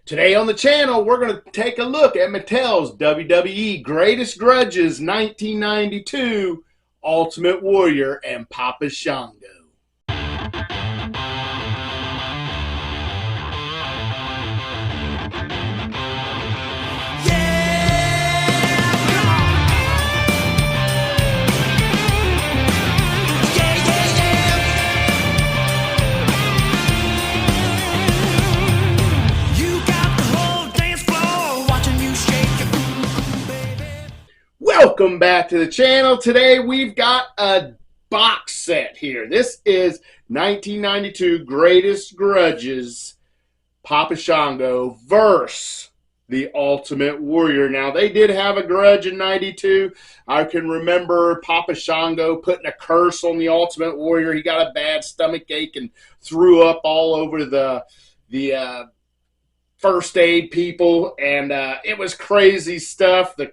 Today on the channel, we're going to take a look at Mattel's WWE Greatest Grudges 1992 Ultimate Warrior and Pappa Shango. Welcome back to the channel. Today we've got a box set here. This is 1992 Greatest Grudges Pappa Shango versus the Ultimate Warrior. Now, they did have a grudge in 92. I can remember Pappa Shango putting a curse on the Ultimate Warrior. He got a bad stomach ache and threw up all over the first aid people, and it was crazy stuff. The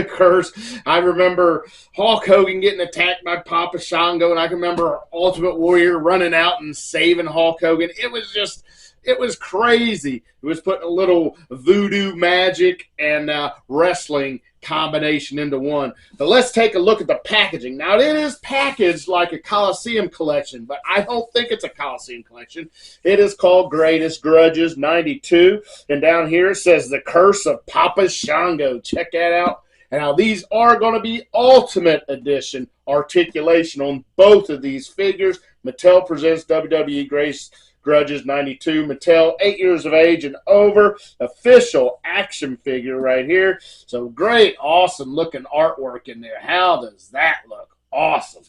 curse. I remember Hulk Hogan getting attacked by Pappa Shango, and I can remember Ultimate Warrior running out and saving Hulk Hogan. It was crazy. It was putting a little voodoo magic and wrestling combination into one. But let's take a look at the packaging. Now, it is packaged like a Coliseum collection, but I don't think it's a Coliseum collection. It is called Greatest Grudges 92, and down here it says The Curse of Pappa Shango. Check that out. And now, these are going to be Ultimate Edition articulation on both of these figures. Mattel presents WWE Greatest Grudges 92. Mattel, 8 years of age and over. Official action figure right here. So great, awesome looking artwork in there. How does that look? Awesome.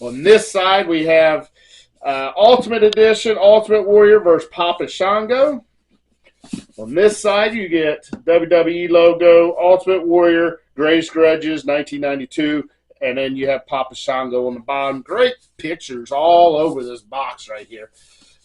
On this side, we have Ultimate Edition, Ultimate Warrior versus Pappa Shango. On this side, you get WWE logo, Ultimate Warrior, Greatest Grudges 1992. And then you have Pappa Shango on the bottom. Great pictures all over this box right here.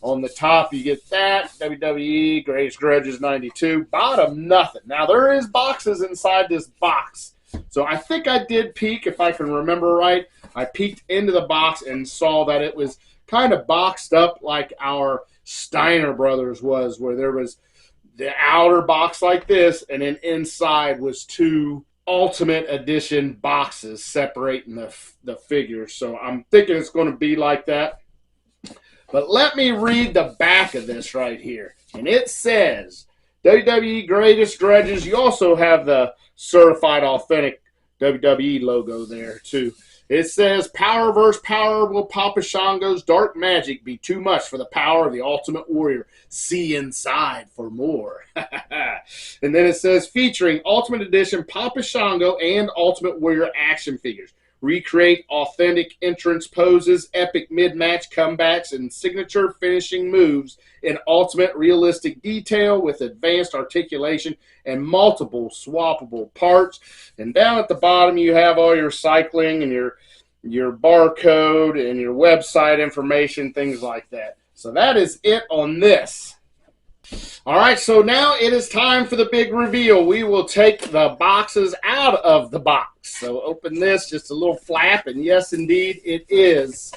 On the top, you get that. WWE, Greatest Grudges 92. Bottom, nothing. Now, there is boxes inside this box. So I think I did peek, if I can remember right. I peeked into the box and saw that it was kind of boxed up like our Steiner Brothers was, where there was the outer box like this, and then inside was two Ultimate Edition boxes separating the figures. So I'm thinking it's going to be like that. But let me read the back of this right here. And it says, WWE Greatest Grudges. You also have the certified authentic WWE logo there too. It says, power versus power. Will Pappa Shango's dark magic be too much for the power of the Ultimate Warrior? See inside for more. And then it says, featuring Ultimate Edition Pappa Shango and Ultimate Warrior action figures. Recreate authentic entrance poses, epic mid-match comebacks, and signature finishing moves in ultimate realistic detail with advanced articulation and multiple swappable parts. And down at the bottom, you have all your cycling and your barcode and your website information, things like that. So that is it on this. All right, so now it is time for the big reveal. We will take the boxes out of the box. So open this, just a little flap, and yes, indeed, it is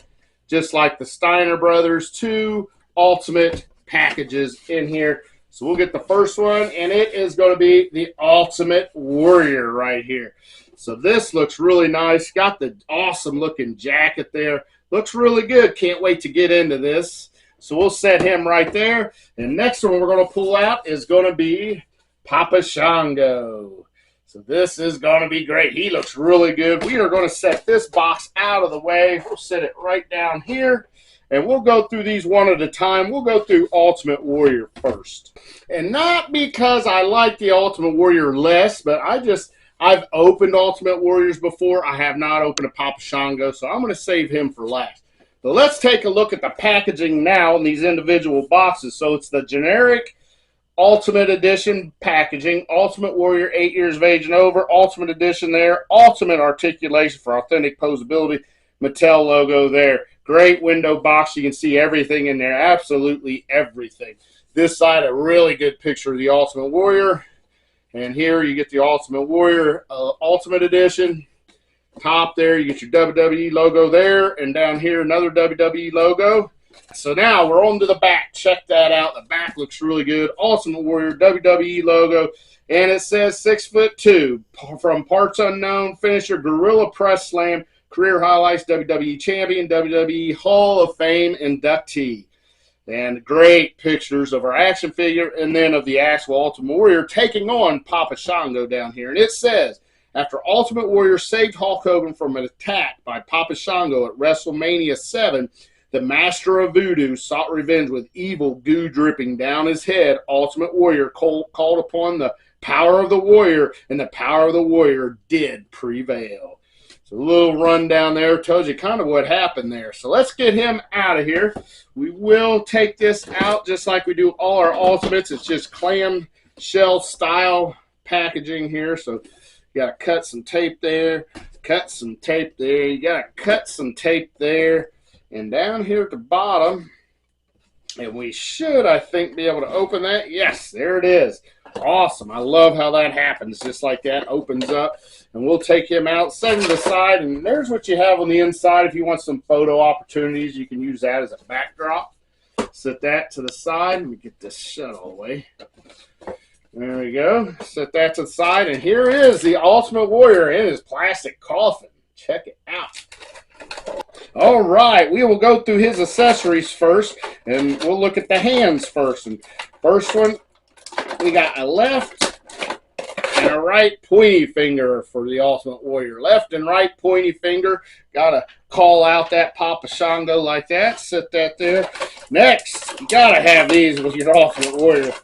just like the Steiner Brothers, two Ultimate packages in here. So we'll get the first one, and it is going to be the Ultimate Warrior right here. So this looks really nice. Got the awesome looking jacket there. Looks really good. Can't wait to get into this. So we'll set him right there. And next one we're going to pull out is going to be Pappa Shango. So this is going to be great. He looks really good. We are going to set this box out of the way. We'll set it right down here. And we'll go through these one at a time. We'll go through Ultimate Warrior first. And not because I like the Ultimate Warrior less, but I've opened Ultimate Warriors before. I have not opened a Pappa Shango, so I'm going to save him for last. So let's take a look at the packaging now in these individual boxes. So it's the generic Ultimate Edition packaging. Ultimate Warrior, 8 years of age and over. Ultimate Edition there. Ultimate articulation for authentic posability. Mattel logo there. Great window box. You can see everything in there. Absolutely everything. This side, a really good picture of the Ultimate Warrior. And here you get the Ultimate Warrior Ultimate Edition. Top there, you get your WWE logo there. And down here, another WWE logo. So now we're on to the back. Check that out. The back looks really good. Ultimate Warrior WWE logo. And it says 6'2", from parts unknown, finisher, Gorilla Press Slam, career highlights, WWE champion, WWE Hall of Fame inductee. And great pictures of our action figure and then of the actual Ultimate Warrior taking on Pappa Shango down here. And it says, after Ultimate Warrior saved Hulk Hogan from an attack by Pappa Shango at WrestleMania 7, the Master of Voodoo sought revenge with evil goo dripping down his head. Ultimate Warrior called upon the power of the Warrior, and the power of the Warrior did prevail. So a little rundown there tells you kind of what happened there. So let's get him out of here. We will take this out just like we do all our Ultimates. It's just clam shell style packaging here. So you got to cut some tape there, cut some tape there. You got to cut some tape there. And down here at the bottom, and we should, I think, be able to open that. Yes, there it is. Awesome. I love how that happens. Just like that opens up. And we'll take him out, set him aside, and there's what you have on the inside. If you want some photo opportunities, you can use that as a backdrop. Set that to the side. Let me get this shut all the way. There we go. Set that to the side. And here is the Ultimate Warrior in his plastic coffin. Check it out. All right, we will go through his accessories first, and we'll look at the hands first. And first one, we got a left and a right pointy finger for the Ultimate Warrior. Left and right pointy finger. Got to call out that Pappa Shango like that. Set that there. Next, you got to have these with your Ultimate Warrior.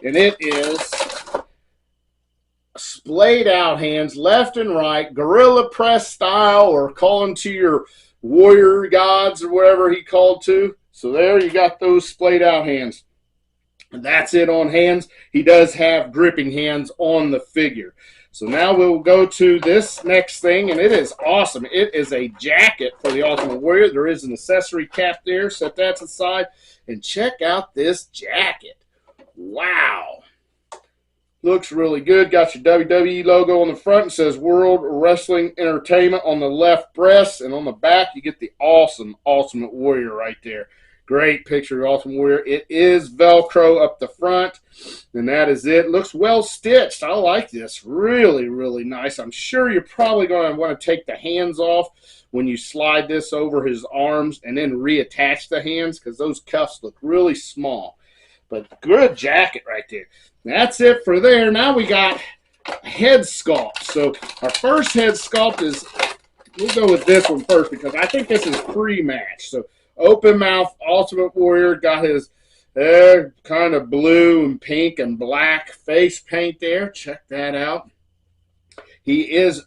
And it is splayed out hands, left and right, gorilla press style, or calling to your warrior gods or whatever he called to. So there you got those splayed out hands. And that's it on hands. He does have gripping hands on the figure. So now we'll go to this next thing, and it is awesome. It is a jacket for the Ultimate Warrior. There is an accessory cap there. Set that to the side. And check out this jacket. Wow. Looks really good. Got your WWE logo on the front. It says World Wrestling Entertainment on the left breast. And on the back, you get the awesome Ultimate Warrior right there. Great picture of Ultimate Warrior. It is Velcro up the front. And that is it. Looks well stitched. I like this. Really, really nice. I'm sure you're probably going to want to take the hands off when you slide this over his arms and then reattach the hands, because those cuffs look really small. But good jacket right there. That's it for there. Now we got head sculpt. So our first head sculpt is, we'll go with this one first because I think this is pre-match. So open mouth Ultimate Warrior, got his kind of blue and pink and black face paint there. Check that out. He is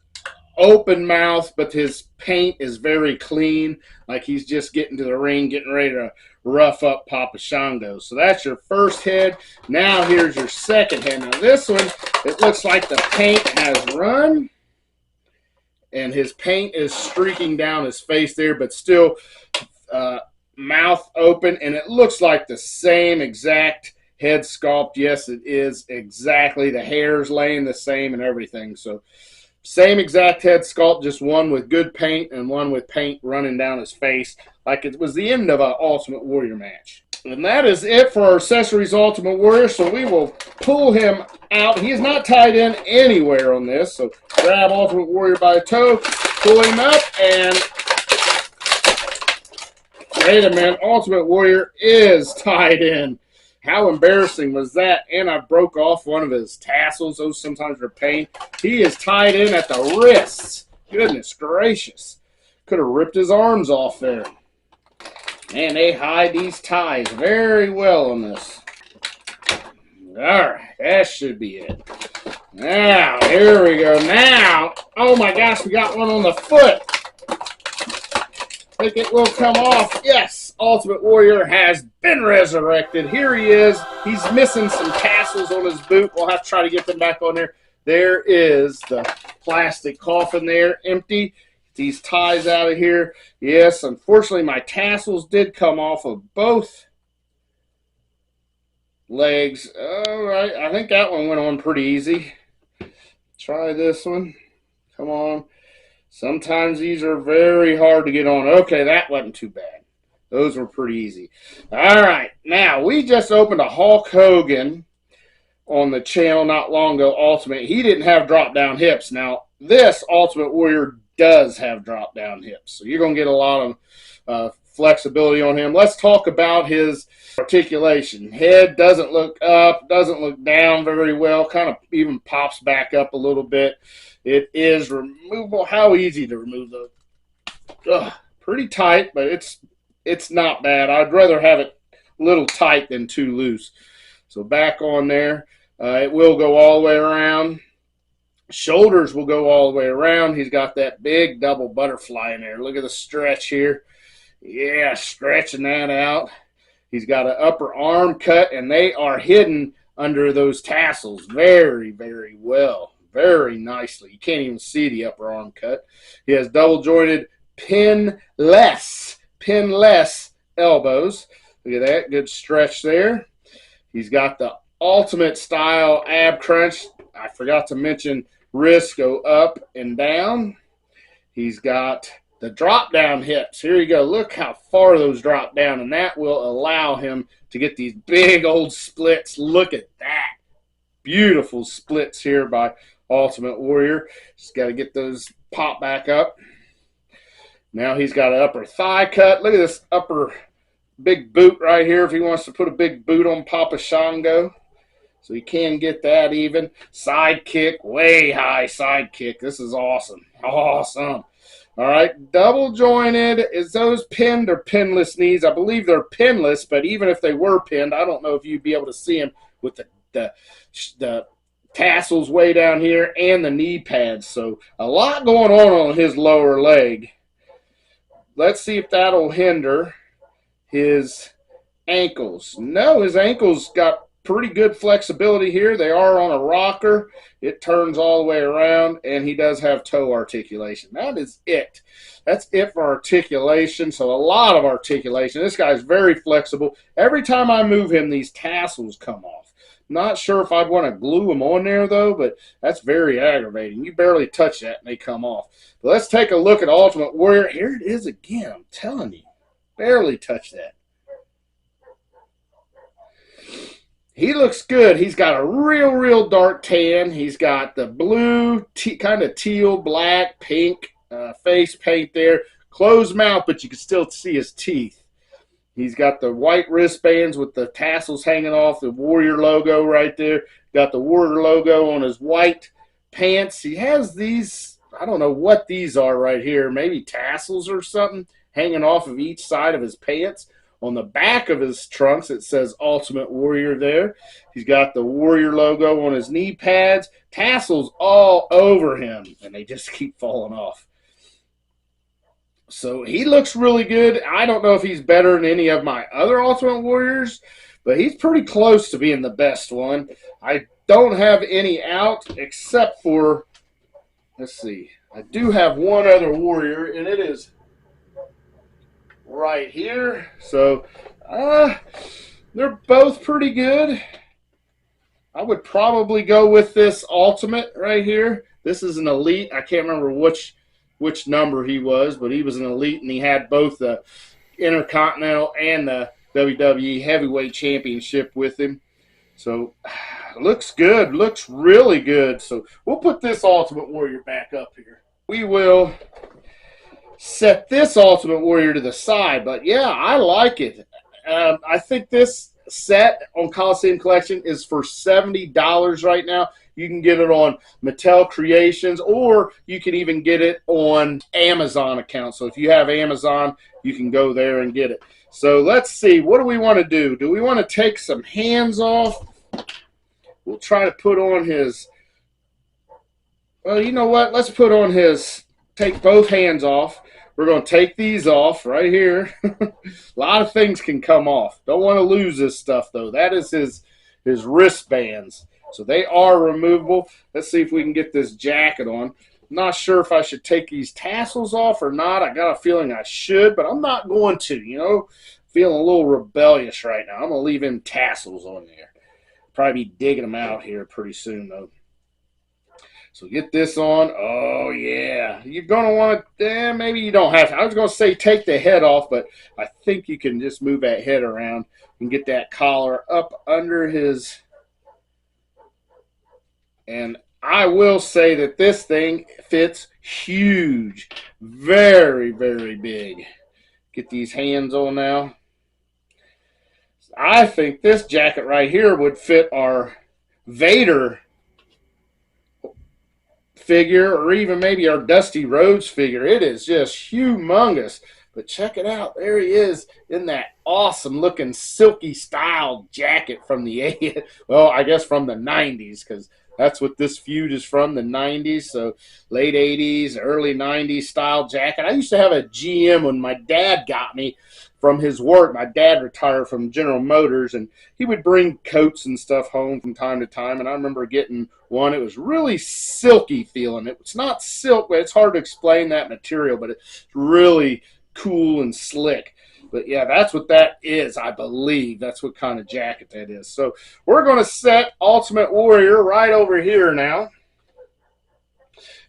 open mouth, but his paint is very clean, like he's just getting to the ring, getting ready to rough up Pappa Shango. So that's your first head. Now here's your second head. Now this one, it looks like the paint has run, and his paint is streaking down his face there, but still mouth open, and it looks like the same exact head sculpt. Yes, it is exactly. The hair's laying the same and everything. So same exact head sculpt, just one with good paint and one with paint running down his face like it was the end of an Ultimate Warrior match. And that is it for our accessories Ultimate Warrior. So we will pull him out. He is not tied in anywhere on this. So grab Ultimate Warrior by the toe, pull him up, and wait a minute, Ultimate Warrior is tied in. How embarrassing was that? And I broke off one of his tassels. Those sometimes are pain. He is tied in at the wrists. Goodness gracious. Could have ripped his arms off there. Man, they hide these ties very well on this. All right, that should be it. Now, here we go. Now, oh my gosh, we got one on the foot. Think it will come off. Yes, Ultimate Warrior has been resurrected. Here he is. He's missing some tassels on his boot. We'll have to try to get them back on there. There is the plastic coffin there, empty. These ties out of here. Yes, unfortunately, my tassels did come off of both legs. All right, I think that one went on pretty easy. Try this one. Come on. Sometimes these are very hard to get on. Okay, that wasn't too bad. Those were pretty easy. All right. Now, we just opened a Hulk Hogan on the channel not long ago, Ultimate. He didn't have drop-down hips. Now, this Ultimate Warrior does have drop-down hips. So you're going to get a lot of flexibility on him. Let's talk about his articulation. Head doesn't look up, doesn't look down very well, kind of even pops back up a little bit. It is removable. How easy to remove those? Pretty tight, but it's not bad. I'd rather have it a little tight than too loose. So back on there. It will go all the way around. Shoulders will go all the way around. He's got that big double butterfly in there. Look at the stretch here. Yeah, stretching that out. He's got an upper arm cut, and they are hidden under those tassels very, very well. Very nicely. You can't even see the upper arm cut. He has double jointed pinless elbows. Look at that. Good stretch there. He's got the Ultimate style ab crunch. I forgot to mention wrists go up and down. He's got the drop down hips. Here you go. Look how far those drop down, and that will allow him to get these big old splits. Look at that. Beautiful splits here by Ultimate Warrior. Just got to get those pop back up. Now he's got an upper thigh cut. Look at this upper big boot right here if he wants to put a big boot on Pappa Shango. So he can get that even. Side kick, way high side kick. This is awesome. Awesome. All right, double jointed. Is those pinned or pinless knees? I believe they're pinless, but even if they were pinned, I don't know if you'd be able to see them with the tassels way down here and the knee pads. So a lot going on his lower leg. Let's see if that'll hinder his ankles. No, his ankles got pretty good flexibility here. They are on a rocker. It turns all the way around, and he does have toe articulation. That is it. That's it for articulation. So a lot of articulation. This guy's very flexible. Every time I move him, these tassels come off. Not sure if I'd want to glue them on there, though, but that's very aggravating. You barely touch that, and they come off. But let's take a look at Ultimate Warrior. Here it is again. I'm telling you. Barely touch that. He looks good. He's got a real dark tan. He's got the blue, kind of teal, black, pink face paint there. Closed mouth, but you can still see his teeth. He's got the white wristbands with the tassels hanging off, the Warrior logo right there. Got the Warrior logo on his white pants. He has these, I don't know what these are right here, maybe tassels or something hanging off of each side of his pants. On the back of his trunks, it says Ultimate Warrior there. He's got the Warrior logo on his knee pads. Tassels all over him, and they just keep falling off. So he looks really good. I don't know if he's better than any of my other Ultimate Warriors, but he's pretty close to being the best one. I don't have any out except for, let's see, I do have one other Warrior, and it is right here. So they're both pretty good. I would probably go with this Ultimate right here. This is an Elite. I can't remember which number he was, but he was an Elite, and he had both the Intercontinental and the WWE Heavyweight Championship with him. So looks good. Looks really good. So we'll put this Ultimate Warrior back up here. We will set this Ultimate Warrior to the side, but yeah, I like it. I think this set on Coliseum Collection is for $70 right now. You can get it on Mattel Creations, or you can even get it on Amazon account. So if you have Amazon, you can go there and get it. So let's see, what do we want to do? Do we want to take some hands off? We'll try to put on his, well, you know what? Let's put on his, take both hands off. We're going to take these off right here. A lot of things can come off. Don't want to lose this stuff, though. That is his wristbands. So they are removable. Let's see if we can get this jacket on. I'm not sure if I should take these tassels off or not. I got a feeling I should, but I'm not going to, you know. Feeling a little rebellious right now. I'm going to leave in tassels on there. Probably be digging them out here pretty soon, though. So get this on. Oh, yeah. You're going to want to, maybe you don't have to. I was going to say take the head off, but I think you can just move that head around and get that collar up under his. And I will say that this thing fits huge. Very, very big. Get these hands on now. I think this jacket right here would fit our Vader figure, or even maybe our Dusty Rhodes figure. It is just humongous. But check it out. There he is in that awesome looking silky style jacket from the, well, I guess from the 90s, because that's what this feud is from, the 90s. So late 80s, early 90s style jacket. I used to have a GM when my dad got me from his work. My dad retired from General Motors, and he would bring coats and stuff home from time to time. And I remember getting one. It was really silky feeling. It's not silk, but it's hard to explain that material, but it's really cool and slick. But yeah, that's what that is, I believe. That's what kind of jacket that is. So we're going to set Ultimate Warrior right over here now.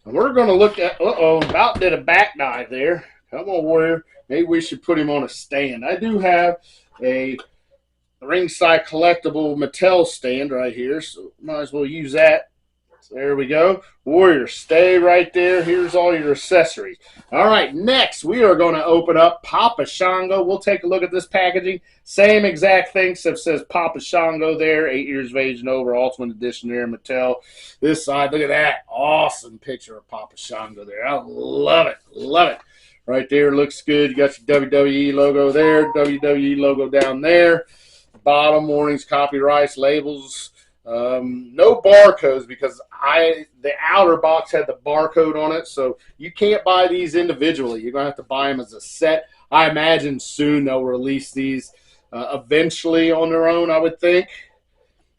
And we're going to look at, about did a back dive there. Come on, Warrior. Maybe we should put him on a stand. I do have a ringside collectible Mattel stand right here, so might as well use that. So there we go. Warrior, stay right there. Here's all your accessories. All right, next we are going to open up Pappa Shango. We'll take a look at this packaging. Same exact thing, except says Pappa Shango there, 8 years of age and over, Ultimate Edition there, Mattel. This side, look at that. Awesome picture of Pappa Shango there. I love it. Love it. Right there, looks good. You got your WWE logo there, WWE logo down there. Bottom, warnings, copyrights, labels. No barcodes because the outer box had the barcode on it, so you can't buy these individually. You're going to have to buy them as a set. I imagine soon they'll release these eventually on their own, I would think.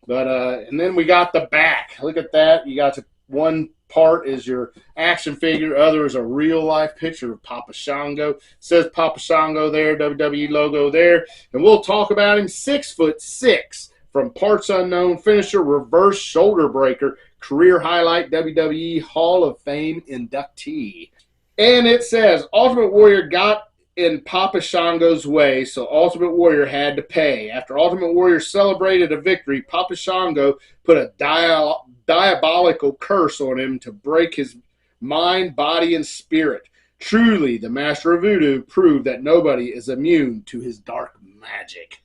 But and then we got the back. Look at that. You got one part is your action figure, other is a real life picture of Pappa Shango. It says Pappa Shango there, WWE logo there, and we'll talk about him. 6'6", from parts unknown, finisher, reverse shoulder breaker, career highlight, WWE Hall of Fame inductee. And it says Ultimate Warrior got in Pappa Shango's way, so Ultimate Warrior had to pay. After Ultimate Warrior celebrated a victory, Pappa Shango put a diabolical curse on him to break his mind, body, and spirit. Truly, the Master of Voodoo proved that nobody is immune to his dark magic.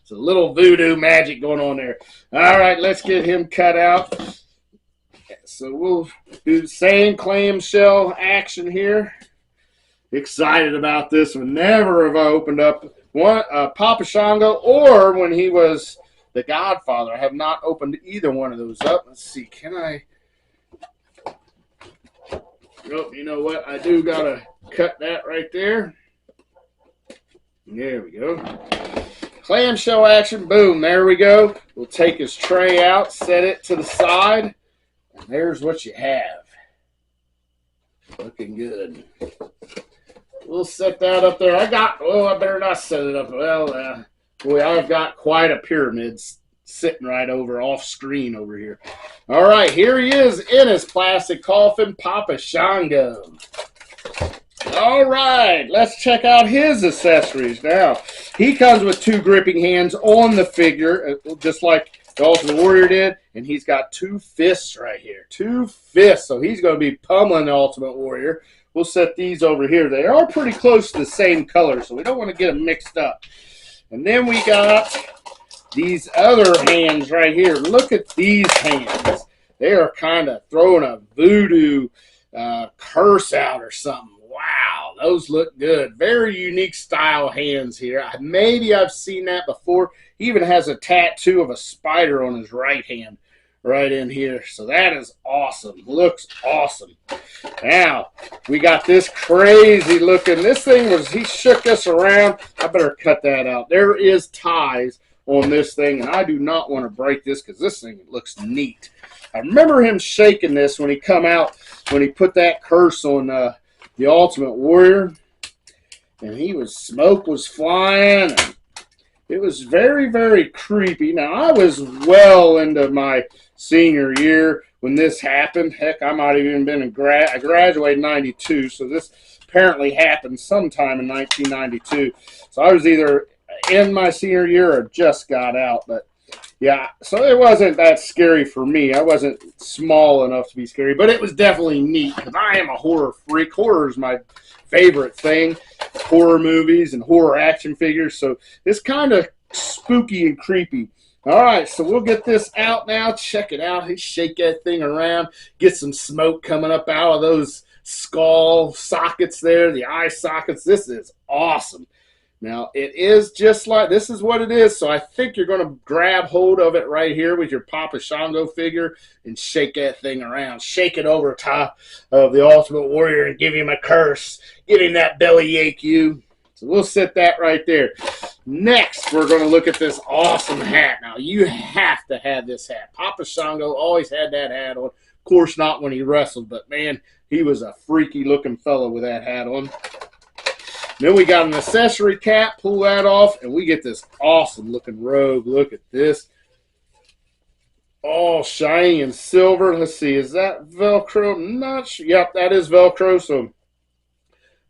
It's a little voodoo magic going on there. All right, let's get him cut out. So we'll do the same clamshell action here. Excited about this one. Never have I opened up one Pappa Shango, or when he was the Godfather. I have not opened either one of those up. Let's see. Can I? Oh, you know what? I do got to cut that right there. There we go. Clamshell action. Boom. There we go. We'll take his tray out, set it to the side, and there's what you have. Looking good. We'll set that up there. I better not set it up. Well, boy, I've got quite a pyramid sitting right over off screen over here. All right, here he is in his plastic coffin, Pappa Shango. All right, let's check out his accessories now. He comes with 2 gripping hands on the figure, just like the Ultimate Warrior did, and he's got 2 fists right here. 2 fists, so he's going to be pummeling the Ultimate Warrior. We'll set these over here. They are pretty close to the same color, so we don't want to get them mixed up. And then we got these other hands right here. Look at these hands. They are kind of throwing a voodoo curse out or something. Wow, those look good. Very unique style hands here. Maybe I've seen that before. He even has a tattoo of a spider on his right hand right in here. So that is awesome. Looks awesome. Now, we got this crazy looking. This thing was, he shook this around. I better cut that out. There is ties on this thing, and I do not want to break this because this thing looks neat. I remember him shaking this when he come out, when he put that curse on the Ultimate Warrior, and smoke was flying, and it was very, very creepy. Now, I was well into my senior year when this happened. Heck, I might have even been I graduated in 92, so this apparently happened sometime in 1992. So I was either in my senior year or just got out. But yeah, so it wasn't that scary for me. I wasn't small enough to be scary, but it was definitely neat because I am a horror freak. Horror is my favorite thing, horror movies and horror action figures. So it's kind of spooky and creepy. All right, so we'll get this out now. Check it out. He shake that thing around, get some smoke coming up out of those skull sockets there, the eye sockets. This is awesome. Now, it is just like, this is what it is. So I think you're going to grab hold of it right here with your Pappa Shango figure and shake that thing around. Shake it over top of the Ultimate Warrior and give him a curse. Give him that belly ache, you. So we'll set that right there. Next, we're going to look at this awesome hat. Now, you have to have this hat. Pappa Shango always had that hat on. Of course, not when he wrestled, but man, he was a freaky looking fellow with that hat on. Then we got an accessory cap. Pull that off, and we get this awesome looking robe. Look at this. All shiny and silver. Let's see, is that Velcro? Not sure. Yep, that is Velcro. So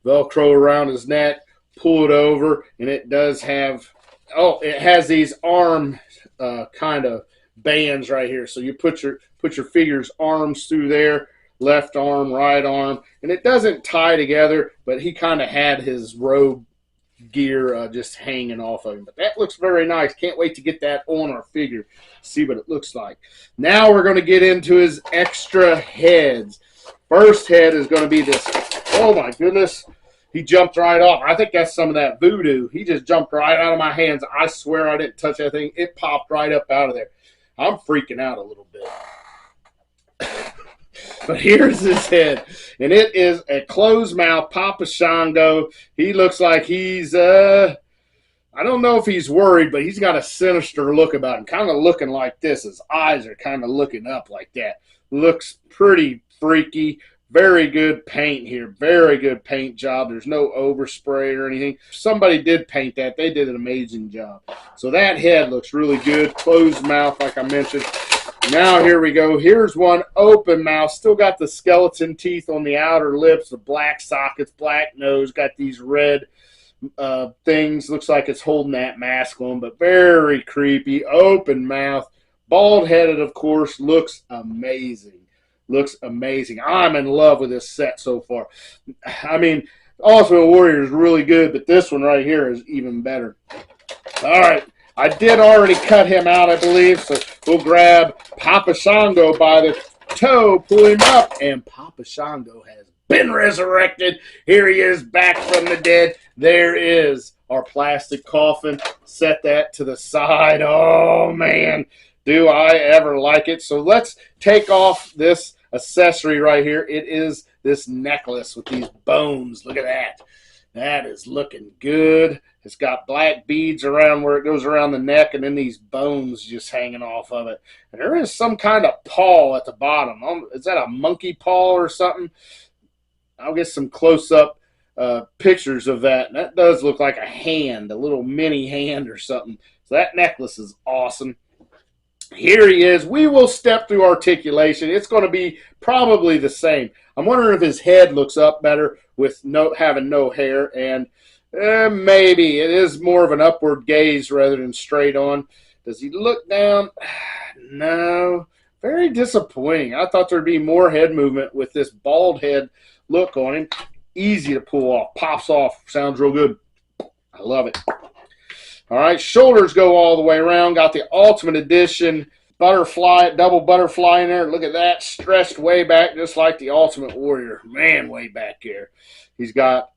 Velcro around his neck. Pull it over, and it does have, it has these arm kind of bands right here. So you put your figure's arms through there, left arm, right arm, and it doesn't tie together, but he kind of had his robe gear just hanging off of him. But that looks very nice. Can't wait to get that on our figure, see what it looks like. Now we're going to get into his extra heads. First head is going to be this. Oh my goodness. He jumped right off. I think that's some of that voodoo. He just jumped right out of my hands. I swear I didn't touch that thing. It popped right up out of there. I'm freaking out a little bit. But here's his head. And it is a closed mouth Pappa Shango. He looks like he's, I don't know if he's worried, but he's got a sinister look about him. Kind of looking like this. His eyes are kind of looking up like that. Looks pretty freaky. Very good paint here. Very good paint job. There's no overspray or anything. Somebody did paint that. They did an amazing job. So that head looks really good. Closed mouth, like I mentioned. Now here we go. Here's one open mouth. Still got the skeleton teeth on the outer lips. The black sockets, black nose. Got these red things. Looks like it's holding that mask on, but very creepy. Open mouth. Bald-headed, of course. Looks amazing. Looks amazing. I'm in love with this set so far. I mean, Ultimate Warrior is really good, but this one right here is even better. All right. I did already cut him out, I believe, so we'll grab Pappa Shango by the toe, pull him up, and Pappa Shango has been resurrected. Here he is, back from the dead. There is our plastic coffin. Set that to the side. Oh, man. Do I ever like it? So let's take off this accessory right here. It is this necklace with these bones. Look at that. That is looking good. It's got black beads around where it goes around the neck, and then these bones just hanging off of it. And there is some kind of paw at the bottom. Is that a monkey paw or something? I'll get some close-up pictures of that. And that does look like a hand, a little mini hand or something. So that necklace is awesome. Here he is. We will step through articulation. It's going to be probably the same. I'm wondering if his head looks up better with having no hair, and maybe it is more of an upward gaze rather than straight on. Does he look down? No. Very disappointing. I thought there'd be more head movement with this bald head look on him. Easy to pull off. Pops off. Sounds real good. I love it. All right, shoulders go all the way around. Got the Ultimate Edition butterfly, double butterfly in there. Look at that, stretched way back just like the Ultimate Warrior. Man, way back here. He's got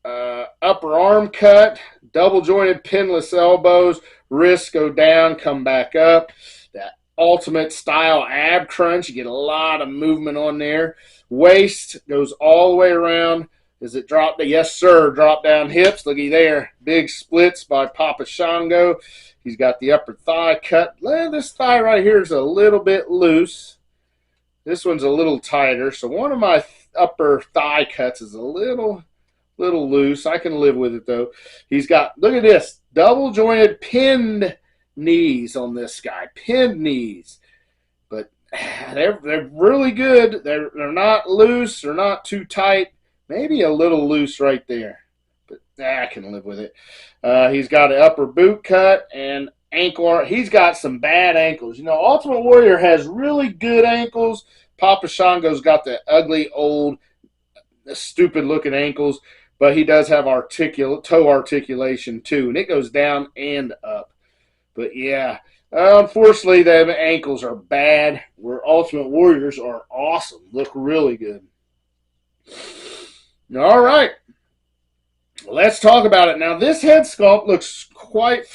upper arm cut, double jointed pinless elbows. Wrists go down, come back up. That Ultimate style ab crunch. You get a lot of movement on there. Waist goes all the way around. Does it drop? Yes, sir. Drop down hips. Looky there. Big splits by Pappa Shango. He's got the upper thigh cut. This thigh right here is a little bit loose. This one's a little tighter. So one of my upper thigh cuts is a little loose. I can live with it, though. He's got, look at this, double jointed pinned knees on this guy. Pinned knees. But they're really good. They're not loose. They're not too tight. Maybe a little loose right there, but I can live with it. He's got an upper boot cut and ankle. He's got some bad ankles. You know, Ultimate Warrior has really good ankles. Pappa Shango's got the ugly, old, stupid-looking ankles, but he does have toe articulation too, and it goes down and up. But yeah, unfortunately, the ankles are bad. Where Ultimate Warriors are awesome, look really good. All right, let's talk about it now. This head sculpt looks quite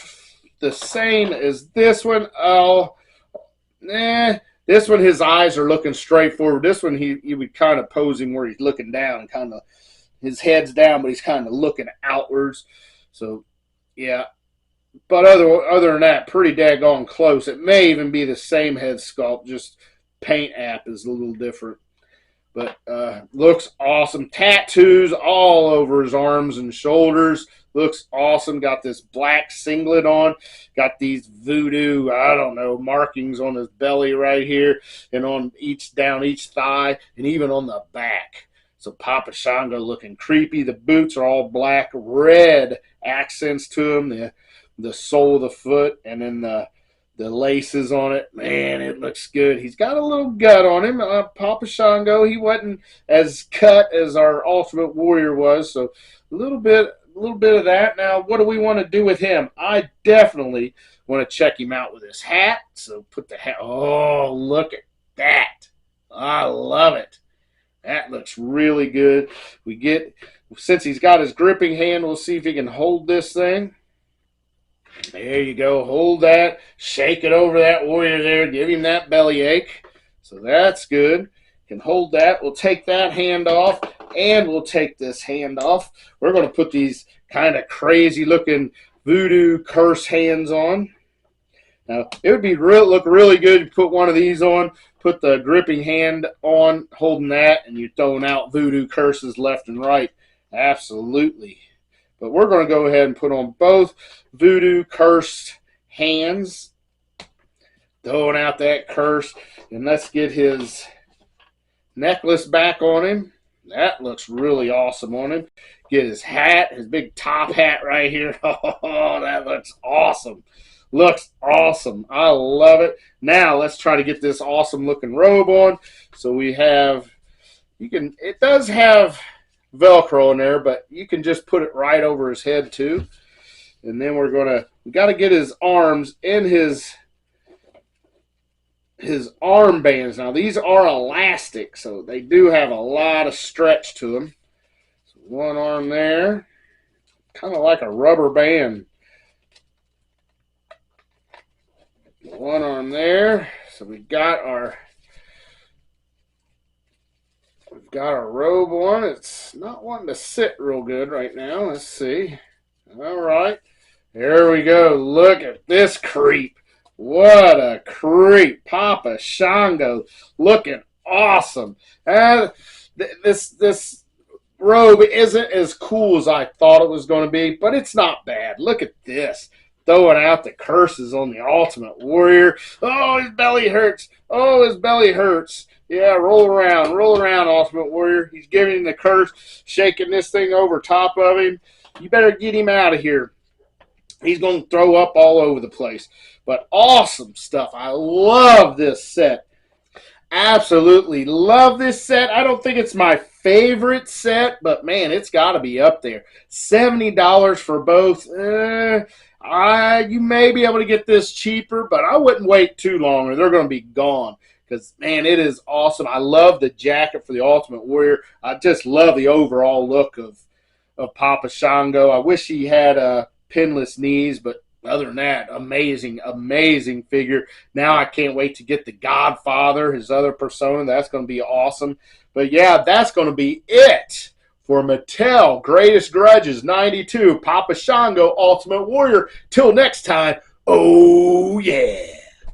the same as this one. Oh, this one, his eyes are looking straight forward. This one, he would kind of posing where he's looking down, kind of his head's down, but he's kind of looking outwards. So, yeah. But other than that, pretty daggone close. It may even be the same head sculpt, just paint app is a little different. But looks awesome. Tattoos all over his arms and shoulders. Looks awesome. Got this black singlet on. Got these voodoo, I don't know, markings on his belly right here and on down each thigh and even on the back. So Pappa Shango looking creepy. The boots are all black, red accents to them. The sole of the foot and then the laces on it. Man, it looks good. He's got a little gut on him. Pappa Shango, he wasn't as cut as our Ultimate Warrior was, so a little bit of that. Now, what do we want to do with him? I definitely want to check him out with his hat. So put the hat. Oh, look at that. I love it. That looks really good. Since he's got his gripping hand, we'll see if he can hold this thing. There you go. Hold that. Shake it over that warrior there. Give him that belly ache. So that's good. Can hold that. We'll take that hand off, and we'll take this hand off. We're going to put these kind of crazy-looking voodoo curse hands on. Now, it would look really good to put one of these on, put the gripping hand on, holding that, and you're throwing out voodoo curses left and right. Absolutely. But we're going to go ahead and put on both voodoo cursed hands. Throwing out that curse. And let's get his necklace back on him. That looks really awesome on him. Get his hat, his big top hat right here. Oh, that looks awesome. Looks awesome. I love it. Now let's try to get this awesome looking robe on. So we have, it does have Velcro in there, but you can just put it right over his head too. And then we got to get his arms in his armbands. Now these are elastic, so they do have a lot of stretch to them. So one arm there, kind of like a rubber band. One arm there. So we've got our robe on. It's not wanting to sit real good right now. Let's see. All right. There we go. Look at this creep. What a creep. Pappa Shango looking awesome. This robe isn't as cool as I thought it was going to be, but it's not bad. Look at this. Throwing out the curses on the Ultimate Warrior. Oh, his belly hurts. Oh, his belly hurts. Yeah, roll around, Ultimate Warrior. He's giving him the curse, shaking this thing over top of him. You better get him out of here. He's going to throw up all over the place. But awesome stuff. I love this set. Absolutely love this set. I don't think it's my favorite set, but man, it's got to be up there. $70 for both. You may be able to get this cheaper, but I wouldn't wait too long or they're going to be gone. Because, man, it is awesome. I love the jacket for the Ultimate Warrior. I just love the overall look of Pappa Shango. I wish he had pinless knees, but other than that, amazing, amazing figure. Now I can't wait to get the Godfather, his other persona. That's going to be awesome. But, yeah, that's going to be it for Mattel Greatest Grudges 92, Pappa Shango Ultimate Warrior. Till next time, oh, yeah.